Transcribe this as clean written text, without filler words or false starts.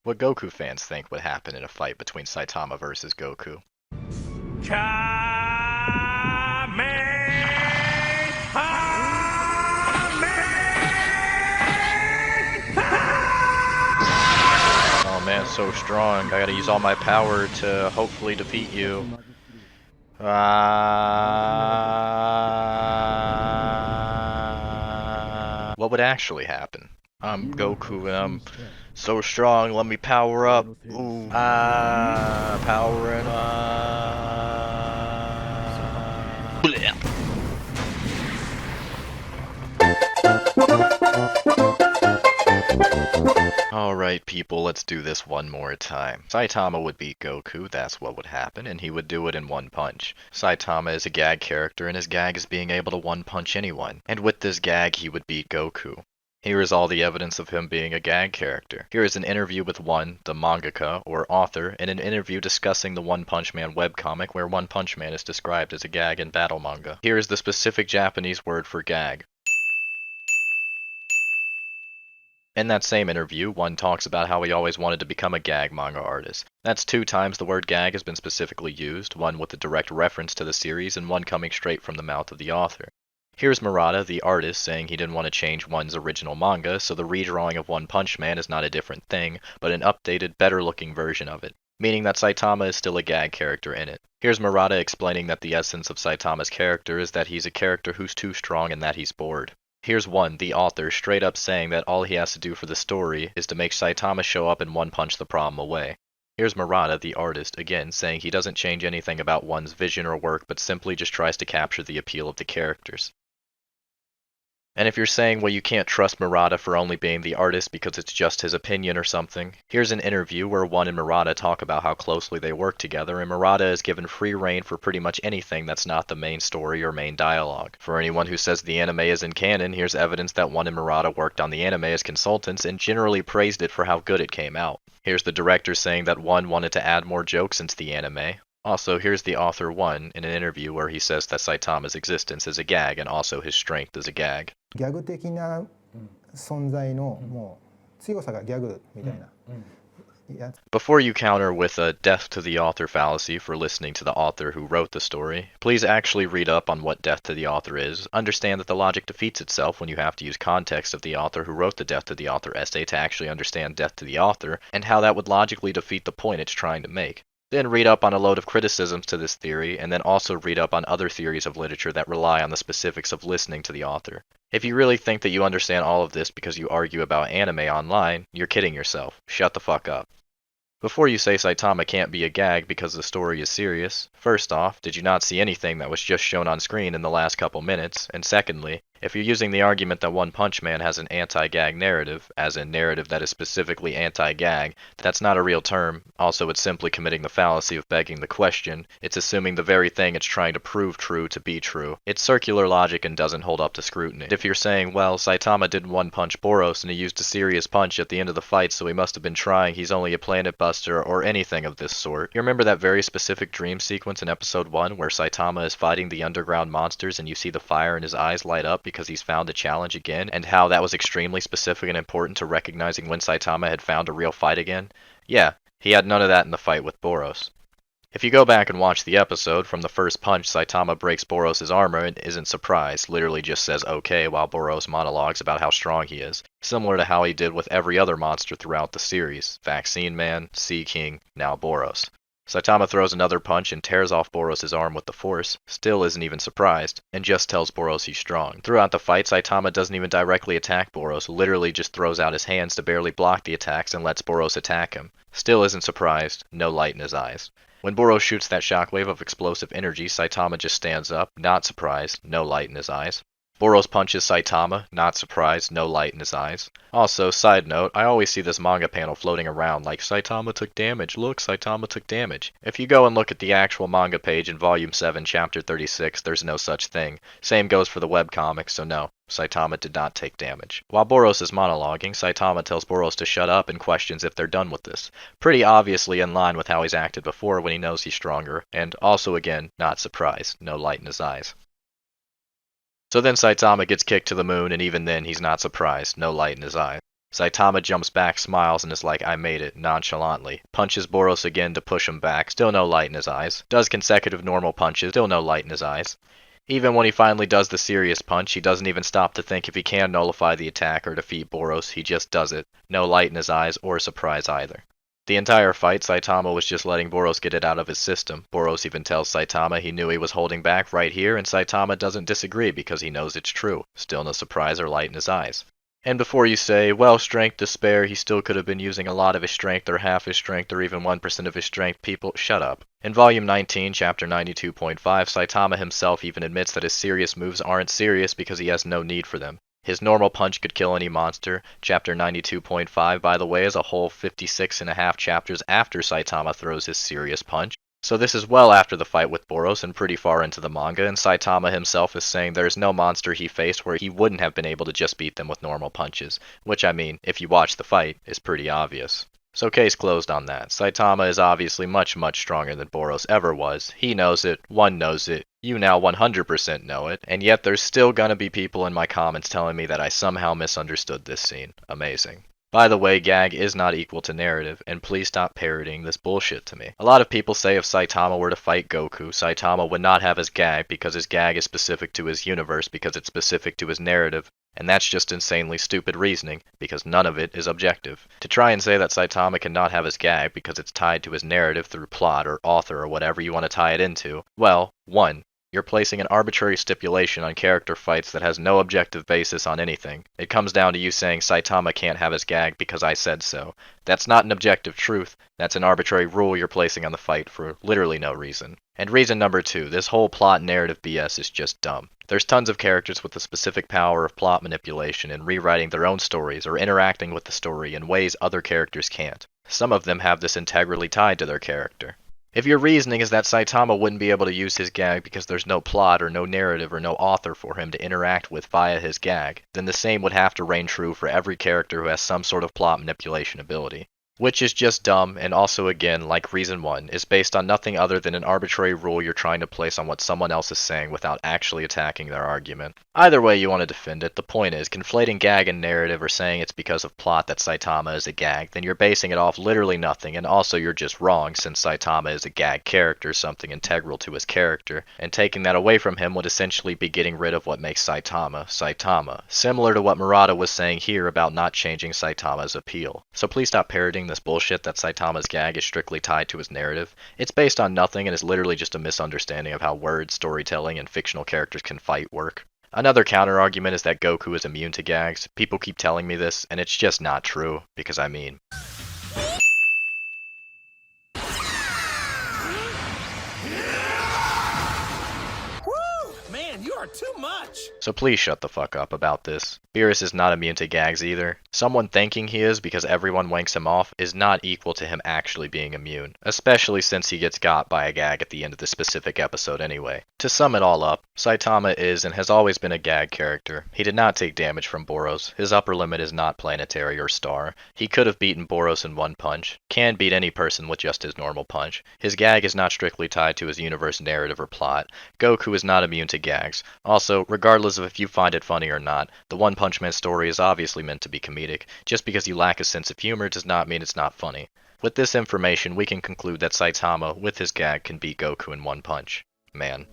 what Goku fans think would happen in a fight between Saitama versus Goku. Oh man, so strong. I gotta use all my power to hopefully defeat you. What would actually happen? I'm Goku and I'm so strong, let me power up. Ooh, powering up. Blech. Alright people, let's do this one more time. Saitama would beat Goku, that's what would happen, and he would do it in one punch. Saitama is a gag character, and his gag is being able to one punch anyone. And with this gag, he would beat Goku. Here is all the evidence of him being a gag character. Here is an interview with One, the mangaka, or author, and an interview discussing the One Punch Man webcomic where One Punch Man is described as a gag in battle manga. Here is the specific Japanese word for gag. In that same interview, One talks about how he always wanted to become a gag manga artist. That's 2 times the word gag has been specifically used, one with a direct reference to the series and one coming straight from the mouth of the author. Here's Murata, the artist, saying he didn't want to change One's original manga, so the redrawing of One Punch Man is not a different thing, but an updated, better-looking version of it, meaning that Saitama is still a gag character in it. Here's Murata explaining that the essence of Saitama's character is that he's a character who's too strong and that he's bored. Here's One, the author, straight up saying that all he has to do for the story is to make Saitama show up and one punch the problem away. Here's Murata, the artist, again saying he doesn't change anything about One's vision or work but simply just tries to capture the appeal of the characters. And if you're saying, well, you can't trust Murata for only being the artist because it's just his opinion or something, here's an interview where One and Murata talk about how closely they work together, and Murata is given free reign for pretty much anything that's not the main story or main dialogue. For anyone who says the anime isn't canon, here's evidence that One and Murata worked on the anime as consultants and generally praised it for how good it came out. Here's the director saying that One wanted to add more jokes into the anime. Also, here's the author One in an interview where he says that Saitama's existence is a gag and also his strength is a gag. ギャグ的な存在のもう強さがギャグみたいな。Before you counter with a death to the author fallacy for listening to the author who wrote the story, please actually read up on what death to the author is, understand that the logic defeats itself when you have to use context of the author who wrote the death to the author essay to actually understand death to the author, and how that would logically defeat the point it's trying to make. Then read up on a load of criticisms to this theory, and then also read up on other theories of literature that rely on the specifics of listening to the author. If you really think that you understand all of this because you argue about anime online, you're kidding yourself. Shut the fuck up. Before you say Saitama can't be a gag because the story is serious, first off, did you not see anything that was just shown on screen in the last couple minutes? And secondly, if you're using the argument that One Punch Man has an anti-gag narrative, as a narrative that is specifically anti-gag, that's not a real term. Also, it's simply committing the fallacy of begging the question. It's assuming the very thing it's trying to prove true to be true. It's circular logic and doesn't hold up to scrutiny. If you're saying, well, Saitama didn't one-punch Boros and he used a serious punch at the end of the fight, so he must have been trying, he's only a planet buster, or anything of this sort. You remember that very specific dream sequence in episode 1 where Saitama is fighting the underground monsters and you see the fire in his eyes light up because he's found a challenge again, and how that was extremely specific and important to recognizing when Saitama had found a real fight again? Yeah, he had none of that in the fight with Boros. If you go back and watch the episode, from the first punch Saitama breaks Boros' armor and isn't surprised, literally just says okay while Boros monologues about how strong he is, similar to how he did with every other monster throughout the series, Vaccine Man, Sea King, now Boros. Saitama throws another punch and tears off Boros' arm with the force, still isn't even surprised, and just tells Boros he's strong. Throughout the fight, Saitama doesn't even directly attack Boros, literally just throws out his hands to barely block the attacks and lets Boros attack him. Still isn't surprised, no light in his eyes. When Boros shoots that shockwave of explosive energy, Saitama just stands up, not surprised, no light in his eyes. Boros punches Saitama, not surprised, no light in his eyes. Also, side note, I always see this manga panel floating around like, Saitama took damage, look, Saitama took damage. If you go and look at the actual manga page in Volume 7, Chapter 36, there's no such thing. Same goes for the webcomic, so no, Saitama did not take damage. While Boros is monologuing, Saitama tells Boros to shut up and questions if they're done with this. Pretty obviously in line with how he's acted before when he knows he's stronger, and also again, not surprised, no light in his eyes. So then Saitama gets kicked to the moon, and even then he's not surprised, no light in his eyes. Saitama jumps back, smiles, and is like, I made it, nonchalantly. Punches Boros again to push him back, still no light in his eyes. Does consecutive normal punches, still no light in his eyes. Even when he finally does the serious punch, he doesn't even stop to think if he can nullify the attack or defeat Boros, he just does it. No light in his eyes, or surprise either. The entire fight, Saitama was just letting Boros get it out of his system. Boros even tells Saitama he knew he was holding back right here, and Saitama doesn't disagree because he knows it's true. Still no surprise or light in his eyes. And before you say, well, strength to spare, he still could have been using a lot of his strength, or half his strength, or even 1% of his strength, people, shut up. In Volume 19, Chapter 92.5, Saitama himself even admits that his serious moves aren't serious because he has no need for them. His normal punch could kill any monster. Chapter 92.5, by the way, is a whole 56.5 chapters after Saitama throws his serious punch. So this is well after the fight with Boros and pretty far into the manga, and Saitama himself is saying there's no monster he faced where he wouldn't have been able to just beat them with normal punches, which I mean, if you watch the fight, is pretty obvious. So case closed on that. Saitama is obviously much stronger than Boros ever was. He knows it, one knows it, you now 100% know it, and yet there's still gonna be people in my comments telling me that I somehow misunderstood this scene. Amazing. By the way, gag is not equal to narrative, and please stop parroting this bullshit to me. A lot of people say if Saitama were to fight Goku, Saitama would not have his gag because his gag is specific to his universe because it's specific to his narrative, and that's just insanely stupid reasoning because none of it is objective. To try and say that Saitama cannot have his gag because it's tied to his narrative through plot or author or whatever you want to tie it into, well, 1. You're placing an arbitrary stipulation on character fights that has no objective basis on anything. It comes down to you saying Saitama can't have his gag because I said so. That's not an objective truth. That's an arbitrary rule you're placing on the fight for literally no reason. And reason number 2, this whole plot narrative BS is just dumb. There's tons of characters with the specific power of plot manipulation and rewriting their own stories or interacting with the story in ways other characters can't. Some of them have this integrally tied to their character. If your reasoning is that Saitama wouldn't be able to use his gag because there's no plot or no narrative or no author for him to interact with via his gag, then the same would have to reign true for every character who has some sort of plot manipulation ability. Which is just dumb, and also again, like reason 1, is based on nothing other than an arbitrary rule you're trying to place on what someone else is saying without actually attacking their argument. Either way you want to defend it, the point is, conflating gag and narrative or saying it's because of plot that Saitama is a gag, then you're basing it off literally nothing, and also you're just wrong since Saitama is a gag character, something integral to his character, and taking that away from him would essentially be getting rid of what makes Saitama, Saitama, similar to what Murata was saying here about not changing Saitama's appeal. So please stop parroting this bullshit that Saitama's gag is strictly tied to his narrative. It's based on nothing and is literally just a misunderstanding of how words, storytelling, and fictional characters can fight work. Another counter-argument is that Goku is immune to gags. People keep telling me this, and it's just not true, because I mean... Too much! So please shut the fuck up about this. Beerus is not immune to gags either. Someone thinking he is because everyone wanks him off is not equal to him actually being immune, especially since he gets got by a gag at the end of the specific episode anyway. To sum it all up, Saitama is and has always been a gag character. He did not take damage from Boros. His upper limit is not planetary or star. He could have beaten Boros in one punch. Can beat any person with just his normal punch. His gag is not strictly tied to his universe narrative or plot. Goku is not immune to gags. Also, regardless of if you find it funny or not, the One Punch Man story is obviously meant to be comedic. Just because you lack a sense of humor does not mean it's not funny. With this information, we can conclude that Saitama, with his gag, can beat Goku in one punch. Man.